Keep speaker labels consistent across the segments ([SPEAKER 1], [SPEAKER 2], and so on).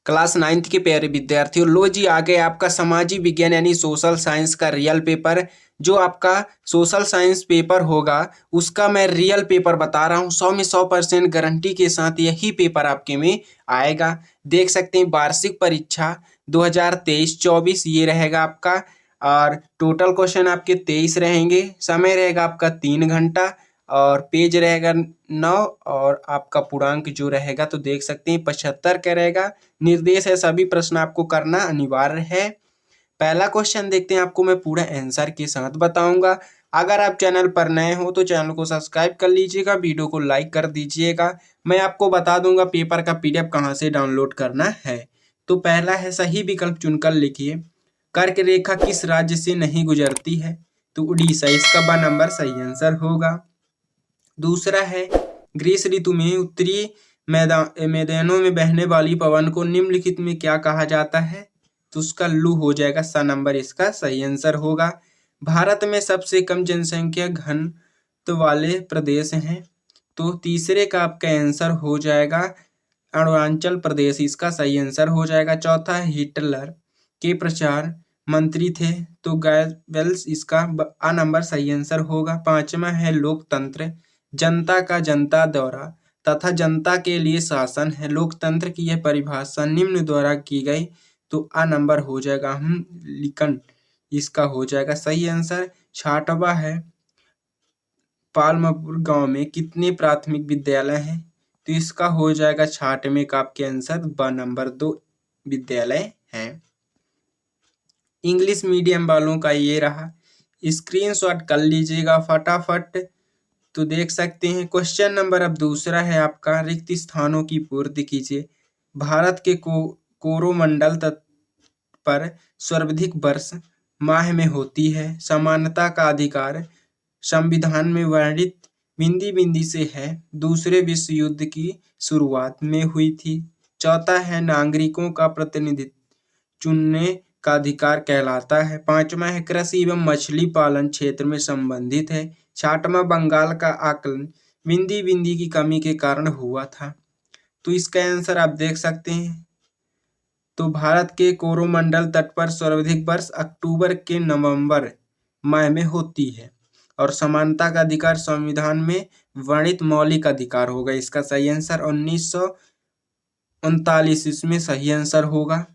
[SPEAKER 1] Class 9th के प्यारे विद्यार्थियों, लो जी आ गए आपका सामाजिक विज्ञान यानी सोशल साइंस का रियल पेपर। जो आपका सोशल साइंस पेपर होगा उसका मैं रियल पेपर बता रहा हूँ, 100% गारंटी के साथ यही पेपर आपके में आएगा। देख सकते हैं वार्षिक परीक्षा 2023-24 ये रहेगा आपका। और टोटल क्वेश्चन आपके 23 रहेंगे। समय रहेगा आपका 3 घंटा और पेज रहेगा 9 और आपका पूर्णांक जो रहेगा तो देख सकते हैं 75 का रहेगा। निर्देश है सभी प्रश्न आपको करना अनिवार्य है। पहला क्वेश्चन देखते हैं, आपको मैं पूरा आंसर के साथ बताऊंगा। अगर आप चैनल पर नए हो तो चैनल को सब्सक्राइब कर लीजिएगा, वीडियो को लाइक कर दीजिएगा। मैं आपको बता दूंगा पेपर का पीडीएफ कहां से डाउनलोड करना है। तो पहला है सही विकल्प चुनकर लिखिए, कर्क रेखा किस राज्य से नहीं गुजरती है? तो उड़ीसा, इसका ब नंबर सही आंसर होगा। दूसरा है ग्रीष्म ऋतु में उत्तरी मैदानों में बहने वाली पवन को निम्नलिखित में क्या कहा जाता है? तो उसका लू हो जाएगा, स नंबर इसका सही आंसर होगा। भारत में सबसे कम जनसंख्या घनत्व वाले प्रदेश हैं? तो तीसरे का आपका आंसर हो जाएगा अरुणाचल प्रदेश, इसका सही आंसर हो जाएगा। चौथा है हिटलर के प्रचार मंत्री थे? तो गैबल्स, इसका आ नंबर सही आंसर होगा। पांचवा है लोकतंत्र, जनता का जनता द्वारा तथा जनता के लिए शासन है। लोकतंत्र की यह परिभाषा निम्न द्वारा की गई? तो आ नंबर हो जाएगा हम लिंकन, इसका हो जाएगा सही आंसर। छठवा है पालमपुर गांव में कितने प्राथमिक विद्यालय हैं? तो इसका हो जाएगा छठवें का आपके आंसर ब नंबर 2 विद्यालय है। इंग्लिश मीडियम वालों का ये रहा, स्क्रीनशॉट कर लीजिएगा फटाफट। तो देख सकते हैं क्वेश्चन नंबर अब दूसरा है आपका, रिक्त स्थानों की पूर्ति कीजिए। भारत के कोरोमंडल तट पर सर्वाधिक वर्ष माह में होती है। समानता का अधिकार संविधान में वर्णित बिंदी बिंदी से है। दूसरे विश्व युद्ध की शुरुआत में हुई थी। चौथा है नागरिकों का प्रतिनिधित्व चुनने का अधिकार कहलाता है। पांचवा है कृषि एवं मछली पालन क्षेत्र में संबंधित है। छठवां बंगाल का आकलन बिंदी बिंदी की कमी के कारण हुआ था। तो इसका आंसर आप देख सकते हैं। तो भारत के कोरोमंडल तट पर सर्वाधिक वर्ष अक्टूबर के नवंबर माह में होती है और समानता का अधिकार संविधान में वर्णित मौलिक अधिकार होगा, इसका सही आंसर 1939 इसमें सही आंसर होगा।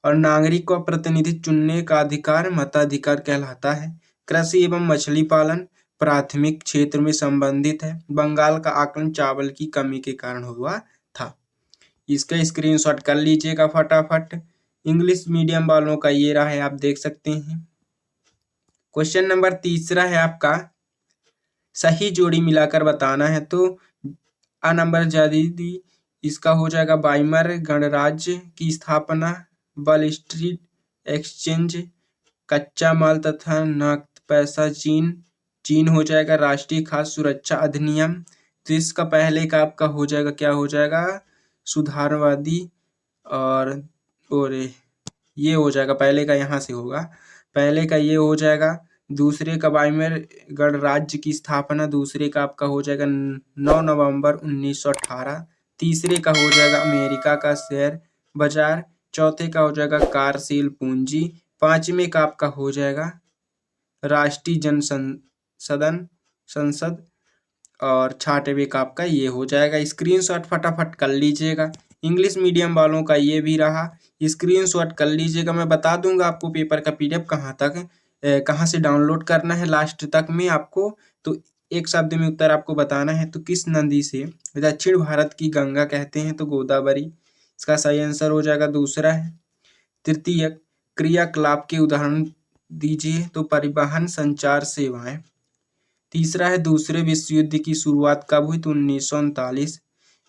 [SPEAKER 1] और नागरिक को प्रतिनिधि चुनने का अधिकार मताधिकार कहलाता है। कृषि एवं मछली पालन प्राथमिक क्षेत्र में संबंधित है। बंगाल का आकलन चावल की कमी के कारण हुआ था। इसका स्क्रीनशॉट कर लीजिएगा फटाफट। इंग्लिश मीडियम वालों का ये रहा है, आप देख सकते हैं। क्वेश्चन नंबर तीसरा है आपका, सही जोड़ी मिलाकर बताना है। तो आ नंबर जादीदी, इसका हो जाएगा बाइमर गणराज्य की स्थापना, वॉल स्ट्रीट एक्सचेंज, कच्चा माल तथा नकद पैसा चीन हो जाएगा, राष्ट्रीय खाद्य सुरक्षा अधिनियम। तो इसका पहले का आपका हो जाएगा, क्या हो जाएगा, सुधारवादी और ये हो जाएगा, पहले का यहाँ से होगा, पहले का ये हो जाएगा। दूसरे का बाइमर गणराज्य की स्थापना, दूसरे का आपका हो जाएगा 9 नवंबर 1918। तीसरे का हो जाएगा अमेरिका का शेयर बाजार। चौथे का हो जाएगा कार्यशील पूंजी। पांचवें का आपका हो जाएगा राष्ट्रीय जन संसद और छठवें का आपका ये हो जाएगा। स्क्रीनशॉट फटाफट कर लीजिएगा। इंग्लिश मीडियम वालों का ये भी रहा, स्क्रीनशॉट कर लीजिएगा। मैं बता दूंगा आपको पेपर का पीडीएफ कहाँ से डाउनलोड करना है लास्ट तक में आपको। तो एक शब्द में उत्तर आपको बताना है। तो किस नदी से दक्षिण भारत की गंगा कहते हैं? तो गोदावरी, इसका सही आंसर हो जाएगा। दूसरा है तृतीय क्रियाकलाप के उदाहरण दीजिए। तो परिवहन संचार सेवाएं। तीसरा है दूसरे विश्व युद्ध की शुरुआत कब हुई? तो 1939।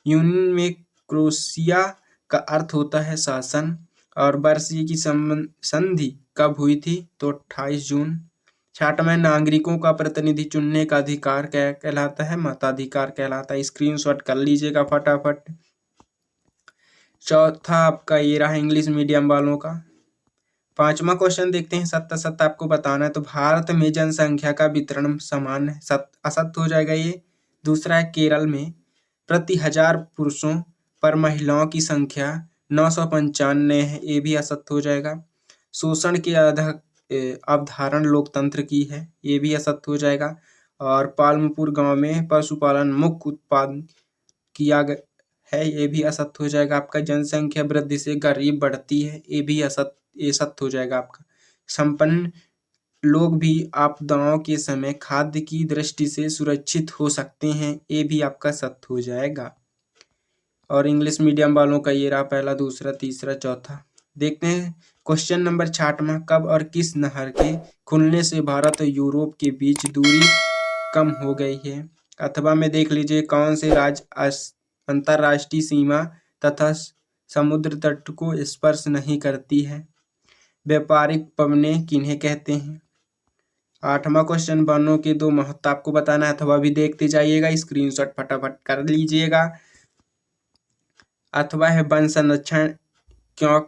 [SPEAKER 1] यूनियन में क्रोएशिया का अर्थ होता है शासन। और वर्षीय की संधि कब हुई थी? तो 28 जून। छठवां नागरिकों का प्रतिनिधि चुनने का अधिकार क्या कहलाता है? मताधिकार कहलाता है। स्क्रीनशॉट कर लीजिएगा फटाफट। चौथा आपका ये रहा इंग्लिश मीडियम वालों का। पांचवा क्वेश्चन देखते हैं, सत्य सत्य आपको बताना है। तो भारत में जनसंख्या का वितरण समान है, असत्य हो जाएगा ये। दूसरा है केरल में प्रति 1000 पुरुषों पर महिलाओं की संख्या 995 है, ये भी असत्य हो जाएगा। शोषण की अवधारण लोकतंत्र की है, ये भी असत्य हो जाएगा। और पालमपुर गांव में पशुपालन मुख्य उत्पाद किया है, ये भी असत्य हो जाएगा आपका। जनसंख्या वृद्धि से गरीब बढ़ती है, ये भी ये सत्य हो जाएगा आपका। संपन्न लोग भी आपदाओं के समय खाद्य की दृष्टि से सुरक्षित हो सकते हैं, ये भी आपका सत्य हो जाएगा। और इंग्लिश मीडियम वालों का ये रहा पहला, दूसरा, तीसरा, चौथा। देखते हैं क्वेश्चन नंबर 66। कब और किस नहर के खुलने से भारत और यूरोप के बीच दूरी कम हो गई है? अथवा में देख लीजिए कौन से राज्य अंतर्राष्ट्रीय सीमा तथा समुद्र तट को स्पर्श नहीं करती है? व्यापारिक पवनें किन्हें कहते हैं? 8वां क्वेश्चन, वनों के दो महत्व आपको बताना है, अथवा भी देखते जाइएगा, स्क्रीनशॉट फटाफट कर लीजिएगा। अथवा है वन संरक्षण क्यों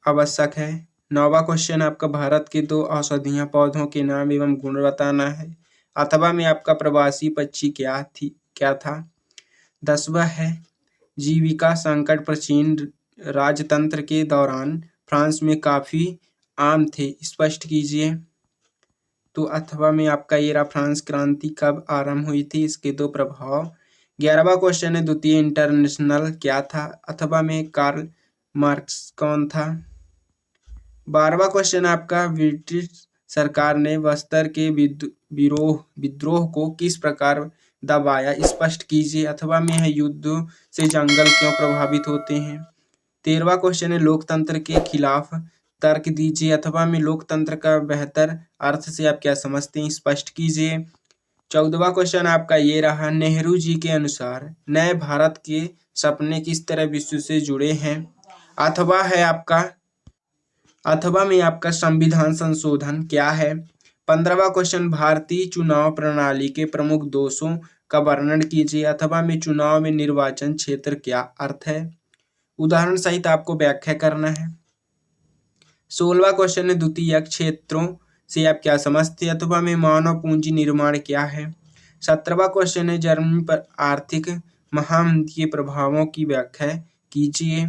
[SPEAKER 1] आवश्यक है? 9वां क्वेश्चन आपका, भारत के दो औषधीय पौधों के नाम एवं गुण बताना है। अथवा में आपका प्रवासी पक्षी क्या था? 10वां है जीविका संकट प्राचीन राजतंत्र के दौरान फ्रांस में काफी आम थे, स्पष्ट कीजिए। तो अथवा में आपका ये रहा, फ्रांस क्रांति कब आरंभ हुई थी, इसके दो प्रभाव। 11वां क्वेश्चन है द्वितीय इंटरनेशनल क्या था? अथवा में कार्ल मार्क्स कौन था? 12वां क्वेश्चन आपका, ब्रिटिश सरकार ने बस्तर के विद्रोह को किस प्रकार दबाया, स्पष्ट कीजिए। अथवा में है युद्ध से जंगल क्यों प्रभावित होते हैं? 13वां क्वेश्चन है लोकतंत्र के खिलाफ तर्क दीजिए। अथवा में लोकतंत्र का बेहतर अर्थ से आप क्या समझते हैं, स्पष्ट कीजिए। 14वां क्वेश्चन आपका ये रहा, नेहरू जी के अनुसार नए भारत के सपने किस तरह विश्व से जुड़े हैं? अथवा है आपका, अथवा में आपका संविधान संशोधन क्या है? 15वां क्वेश्चन, भारतीय चुनाव प्रणाली के प्रमुख दोषों का वर्णन कीजिए। अथवा में चुनाव में निर्वाचन क्षेत्र क्या अर्थ है? उदाहरण सहित आपको व्याख्या करना है। 16वां क्वेश्चन है द्वितीयक क्षेत्रों से आप क्या समझते हैं? अथवा में मानव पूंजी निर्माण क्या है? 17वां क्वेश्चन है जर्मनी पर आर्थिक महामंदी के प्रभावों की व्याख्या कीजिए।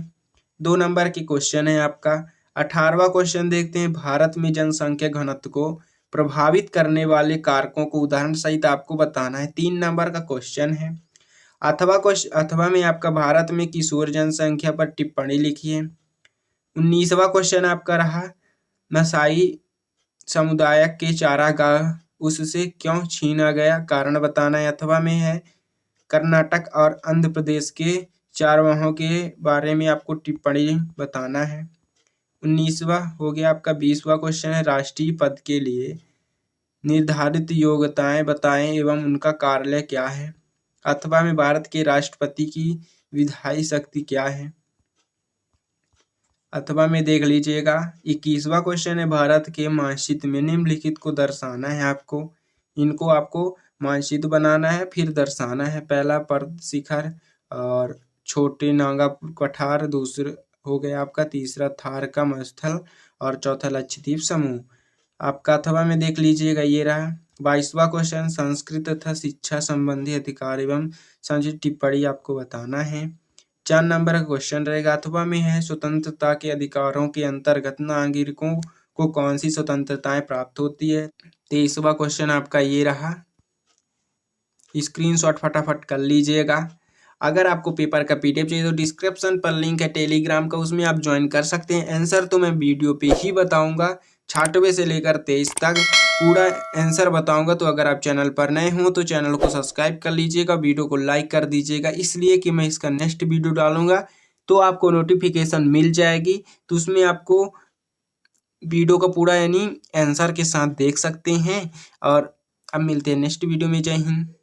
[SPEAKER 1] 2 नंबर के क्वेश्चन है आपका। 18वां क्वेश्चन देखते हैं, भारत में जनसंख्या घनत्व को प्रभावित करने वाले कारकों को उदाहरण सहित आपको बताना है। 3 नंबर का क्वेश्चन है। अथवा में आपका भारत में किशोर जनसंख्या पर टिप्पणी लिखिए। 19वां क्वेश्चन आपका रहा, मसाई समुदाय के चारागाह उससे क्यों छीना गया, कारण बताना है। अथवा में है कर्नाटक और आंध्र प्रदेश के चारवाहों के बारे में आपको टिप्पणी बताना है। 19वां हो गया आपका। 20वां क्वेश्चन है राष्ट्रीय पद के लिए निर्धारित योग्यताएं बताएं एवं उनका कार्यालय क्या है? अथवा में भारत के राष्ट्रपति की विधायी शक्ति क्या है? अथवा में देख लीजिएगा। 21वां क्वेश्चन है भारत के मानचित्र में निम्नलिखित को दर्शाना है आपको। इनको आपको मानचित्र बनाना है फिर दर्शाना है। पहला पर्वत शिखर और छोटे नागा पठार, दूसरा हो गया आपका, तीसरा थार का मरुस्थल और चौथा लक्षद्वीप समूह आपका। अथवा में देख लीजिएगा ये रहा। 22वां क्वेश्चन संस्कृत तथा शिक्षा संबंधी अधिकार एवं संचित टिप्पणी आपको बताना है। 4 नंबर का क्वेश्चन रहेगा। अथवा में है स्वतंत्रता के अधिकारों के अंतर्गत नागरिकों को कौन सी स्वतंत्रताएं प्राप्त होती है? 23वां क्वेश्चन आपका ये रहा, स्क्रीनशॉट फटाफट कर लीजिएगा। अगर आपको पेपर का पीडीएफ चाहिए तो डिस्क्रिप्शन पर लिंक है टेलीग्राम का, उसमें आप ज्वाइन कर सकते हैं। आंसर तो मैं वीडियो पे ही बताऊंगा, 6वें से लेकर 23 तक पूरा आंसर बताऊंगा। तो अगर आप चैनल पर नए हों तो चैनल को सब्सक्राइब कर लीजिएगा, वीडियो को लाइक कर दीजिएगा, इसलिए कि मैं इसका नेक्स्ट वीडियो डालूंगा तो आपको नोटिफिकेशन मिल जाएगी। तो उसमें आपको वीडियो का पूरा यानी आंसर के साथ देख सकते हैं। और अब मिलते हैं नेक्स्ट वीडियो में। जय हिंद।